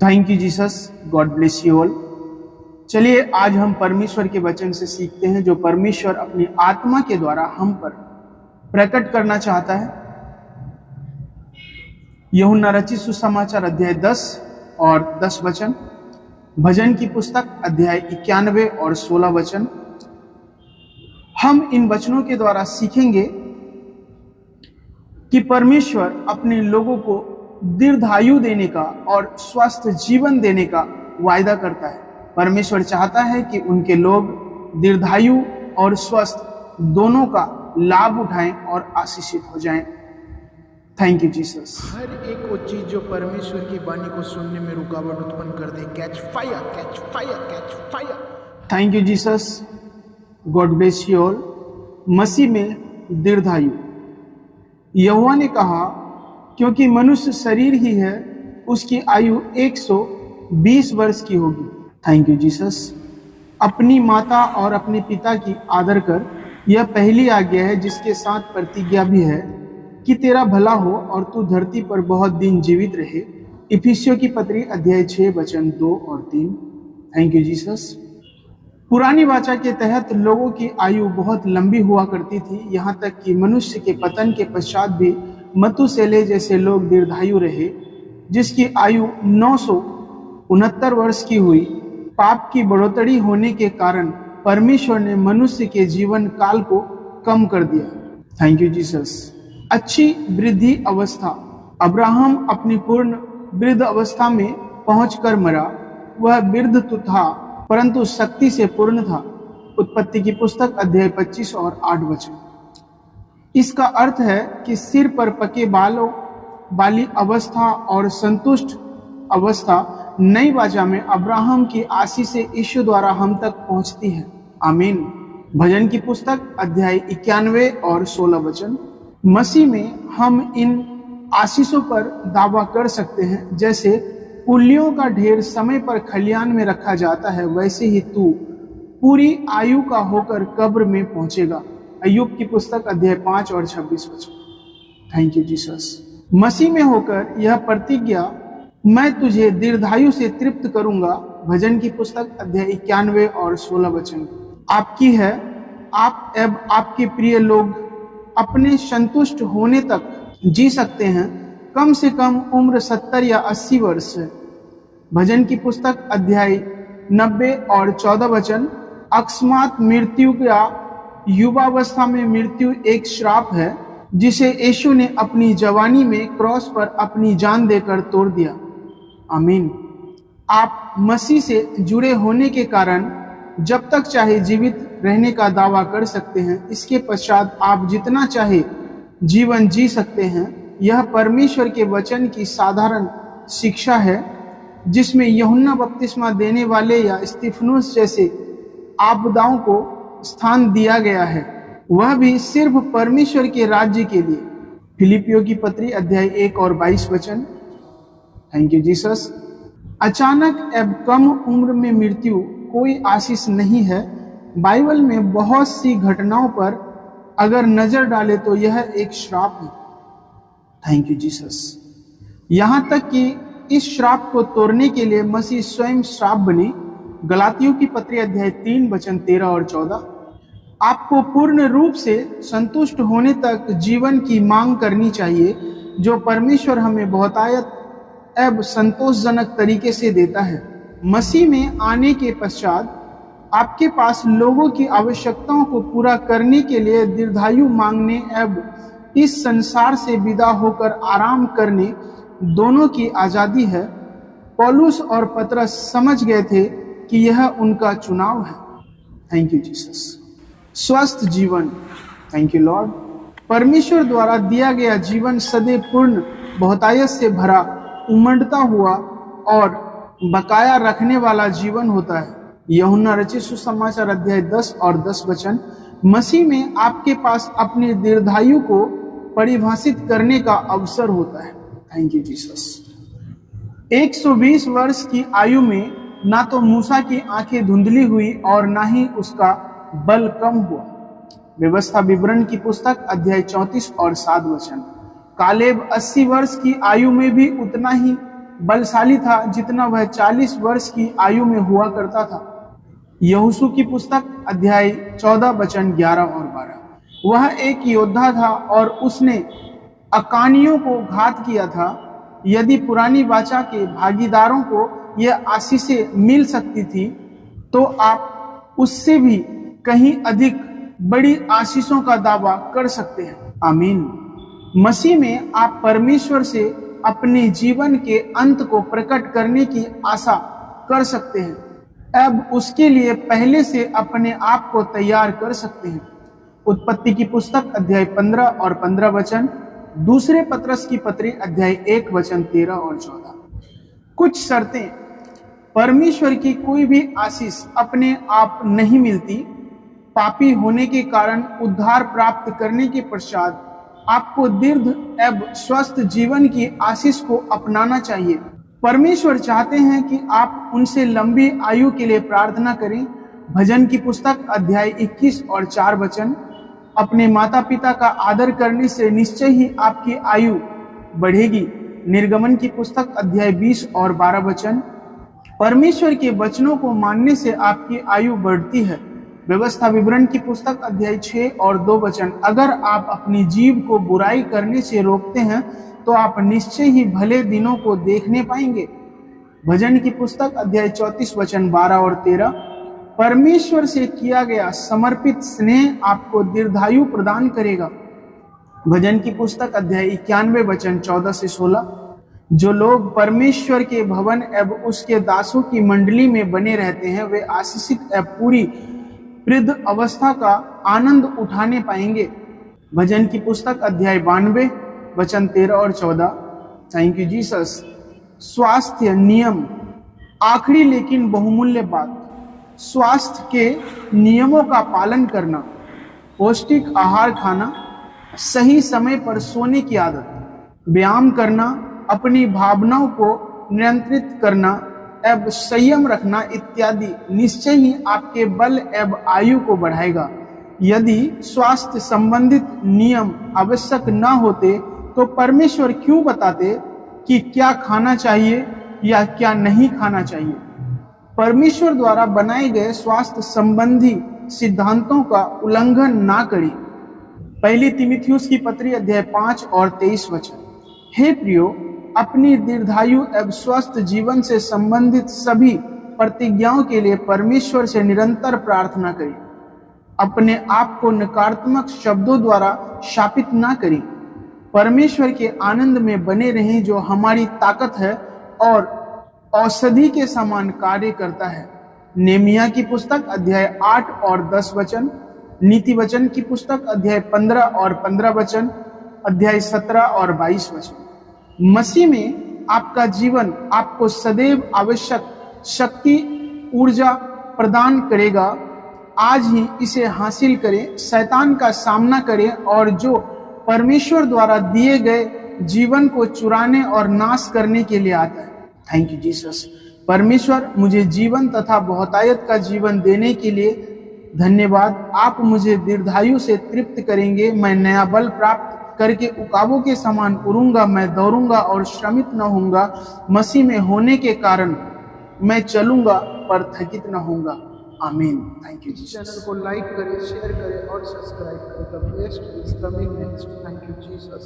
Thank you Jesus, God bless you all. चलिए आज हम परमेश्वर के वचन से सीखते हैं जो परमेश्वर अपनी आत्मा के द्वारा हम पर प्रकट करना चाहता है। यूहन्ना रचित सुसमाचार अध्याय 10 और 10 वचन, भजन की पुस्तक अध्याय 91 और 16 वचन। हम इन वचनों के द्वारा सीखेंगे कि परमेश्वर अपने लोगों को दीर्घायु देने का और स्वस्थ जीवन देने का वायदा करता है। परमेश्वर चाहता है कि उनके लोग दीर्घायु और स्वस्थ दोनों का लाभ उठाएं और आशीषित हो जाएं। Thank you Jesus. हर एक वो चीज जो परमेश्वर की वाणी को सुनने में रुकावट उत्पन्न कर दे, catch fire, catch fire, catch fire. Thank you Jesus, God bless you all. मसीह में दीर्घायु। यहोवा ने कहा, क्योंकि मनुष्य शरीर ही है, उसकी आयु 120 वर्ष की होगी। Thank you Jesus. अपनी माता और अपने पिता की आदर कर, यह पहली आज्ञा है जिसके साथ प्रतिज्ञा भी है कि तेरा भला हो और तू धरती पर बहुत दिन जीवित रहे। इफिसियों की पत्री अध्याय 6 वचन 2 और 3। Thank you Jesus. पुरानी वाचा के तहत लोगों की आयु बहुत लंबी हुआ करती थी, यहाँ तक कि मनुष्य के पतन के पश्चात भी मतुसेले जैसे लोग दीर्घायु रहे, जिसकी आयु 969 वर्ष की हुई। पाप की बढ़ोतरी होने के कारण परमेश्वर ने मनुष्य के जीवन काल को कम कर दिया। Thank you Jesus. अच्छी वृद्धि अवस्था। अब्राहम अपनी पूर्ण वृद्ध अवस्था में पहुंचकर मरा। वह वृद्ध तो था परंतु शक्ति से पूर्ण था। उत्पत्ति की पुस्तक अध्याय 25 और 8 वचन। इसका अर्थ है कि सिर पर पके बालों वाली अवस्था और संतुष्ट अवस्था नई वाचा में अब्राहम की आशीष से यीशु द्वारा हम तक पहुंचती है। आमीन। भजन की पुस्तक अध्याय 91 और 16 वचन। मसीह में हम इन आशीषों पर दावा कर सकते हैं। जैसे पुलियों का ढेर समय पर खलियान में रखा जाता है, वैसे ही तू पूरी आयु का होकर कब्र में पहुंचेगा। अय्यूब की पुस्तक अध्याय 5 और 26 वचन। Thank you Jesus. मसीह में होकर यह प्रतिज्ञा, मैं तुझे दीर्घायु से तृप्त करूंगा। भजन की पुस्तक अध्याय 91 और 16 वचन आपकी है। आप अब आपके प्रिय लोग अपने संतुष्ट होने तक जी सकते हैं। कम से कम उम्र 70 या 80 वर्ष है। भजन की पुस्तक अध्याय 90 और 14 वचन। अकस्मात मृत्यु या युवावस्था में मृत्यु एक श्राप है, जिसे यीशु ने अपनी जवानी में क्रॉस पर अपनी जान देकर तोड़ दिया। आमीन। आप मसीह से जुड़े होने के कारण जब तक चाहे जीवित रहने का दावा कर सकते हैं। इसके पश्चात आप जितना चाहे जीवन जी सकते हैं। यह परमेश्वर के वचन की साधारण शिक्षा है, जिसमें यूहन्ना बपतिस्मा देने वाले या स्तिफनुस जैसे आपदाओं को स्थान दिया गया है, वह भी सिर्फ परमेश्वर के राज्य के लिए। फिलिपियों की पत्री अध्याय 1 और 22 वचन। Thank you Jesus. अचानक एवं कम उम्र में मृत्यु कोई आशीष नहीं है। बाइबल में बहुत सी घटनाओं पर अगर नजर डाले तो यह एक श्राप है। Thank you Jesus. यहाँ तक कि इस श्राप को तोड़ने के लिए मसीह स्वयं श्राप बने। गलातियों की पत्री अध्याय 3 वचन 13 और 14। आपको पूर्ण रूप से संतुष्ट होने तक जीवन की मांग करनी चाहिए, जो परमेश्वर हमें बहुतायत एवं संतोषजनक तरीके से देता है। मसीह में आने के पश्चात आपके पास लोगों की आवश्यकताओं को पूरा करने के लिए दीर्घायु मांगने एवं इस संसार से विदा होकर आराम करने दोनों की आजादी है। पौलुस और पतरस समझ गए थे कि यह उनका चुनाव है। Thank you Jesus. स्वस्थ जीवन। Thank you Lord. परमेश्वर द्वारा दिया गया जीवन सदैव पूर्ण बहुतायत से भरा, उमड़ता हुआ और बकाया रखने वाला जीवन होता है। यूहन्ना रचित सुसमाचार अध्याय 10 और 10 वचन। मसीह में आपके पास अपने दीर्घायु को परिभाषित करने का अवसर होता है। Thank you Jesus. 120 वर्ष की आयु में ना तो मूसा की आंखें धुंधली हुई और ना ही उसका बल कम हुआ। व्यवस्था विवरण की पुस्तक अध्याय 34 और 7 वचन। कालेब 80 वर्ष की आयु में भी उतना ही बलशाली था जितना वह 40 वर्ष की आयु में हुआ करता था। यहोशू की पुस्तक अध्याय 14 वचन 11 और 12। वह एक योद्धा था और उसने अकानियों को घात किया था। यदि पुरानी वाचा के भागीदारों को यह आशीषें मिल सकती थी तो आप उससे भी कहीं अधिक बड़ी आशीषों का दावा कर सकते हैं। आमीन। मसीह में आप परमेश्वर से अपने जीवन के अंत को प्रकट करने की आशा कर सकते हैं। अब उसके लिए पहले से अपने आप को तैयार कर सकते हैं। उत्पत्ति की पुस्तक अध्याय 15 और 15 वचन, दूसरे पत्रस की पत्री अध्याय 1 वचन 13 और 14। कुछ शर्तें। परमेश्वर की कोई भी आशीष अपने आप नहीं मिलती। पापी होने के कारण उद्धार प्राप्त करने के पश्चात आपको दीर्घ एवं स्वस्थ जीवन की आशीष को अपनाना चाहिए। परमेश्वर चाहते हैं कि आप उनसे लंबी आयु के लिए प्रार्थना करें। भजन की पुस्तक अध्याय 21 और 4 वचन, अपने माता पिता का आदर करने से निश्चय ही आपकी आयु बढ़ेगी। निर्गमन की पुस्तक अध्याय 20 और 12 वचन, परमेश्वर के वचनों को मानने से आपकी आयु बढ़ती है। व्यवस्था विवरण की पुस्तक अध्याय 6 और 2 वचन, अगर आप अपनी जीभ को बुराई करने से रोकते हैं तो आप निश्चय ही भले दिनों को देखने पाएंगे। भजन की पुस्तक अध्याय 34 वचन 12 और 13, परमेश्वर से किया गया समर्पित स्नेह आपको दीर्घायु प्रदान करेगा। भजन की पुस्तक अध्याय 91 वचन 14 से 16, जो लोग परमेश्वर के भवन एवं उसके दासों की मंडली में बने रहते हैं वे आशीषित एवं पूरी वृद्ध अवस्था का आनंद उठाने पाएंगे। भजन की पुस्तक अध्याय 92 वचन 13 और 14। Thank you Jesus. स्वास्थ्य नियम, आखिरी लेकिन बहुमूल्य बात, स्वास्थ्य के नियमों का पालन करना, पौष्टिक आहार खाना, सही समय पर सोने की आदत, व्यायाम करना, अपनी भावनाओं को नियंत्रित करना एवं संयम रखना इत्यादि निश्चय ही आपके बल एवं आयु को बढ़ाएगा। यदि स्वास्थ्य संबंधित नियम आवश्यक न होते तो परमेश्वर क्यों बताते कि क्या खाना चाहिए या क्या नहीं खाना चाहिए? परमेश्वर द्वारा बनाए गए स्वास्थ्य संबंधी सिद्धांतों का उल्लंघन ना करें। पहली तीमुथियुस की पत्री अध्याय 5 और 23 वचन। हे प्रियो, अपनी दीर्घायु एवं स्वस्थ जीवन से संबंधित सभी प्रतिज्ञाओं के लिए परमेश्वर से निरंतर प्रार्थना करें। अपने आप को नकारात्मक शब्दों द्वारा शापित ना करें। परमेश्वर के आनंद में बने रहें जो हमारी ताकत है और औषधि के समान कार्य करता है। नेमिया की पुस्तक अध्याय 8 और 10 वचन, नीति वचन की पुस्तक अध्याय 15 और 15 वचन, अध्याय 17 और 22 वचन। मसीह में आपका जीवन आपको सदैव आवश्यक शक्ति ऊर्जा प्रदान करेगा। आज ही इसे हासिल करें, शैतान का सामना करें और जो परमेश्वर द्वारा दिए गए जीवन को चुराने और नाश करने के लिए आता है। Thank you Jesus. परमेश्वर मुझे जीवन तथा बहुतायत का जीवन देने के लिए धन्यवाद। आप मुझे दीर्घायु से तृप्त करेंगे। मैं नया बल प्राप्त करके उकाबों के समान उड़ूंगा। मैं दौड़ूंगा और श्रमित न होऊंगा। मसीह में होने के कारण मैं चलूंगा पर थकित न होऊंगा। आमीन। Thank you Jesus. चैनल को लाइक करें, शेयर करें और सब्सक्राइब करें। The best is coming next. Thank you Jesus.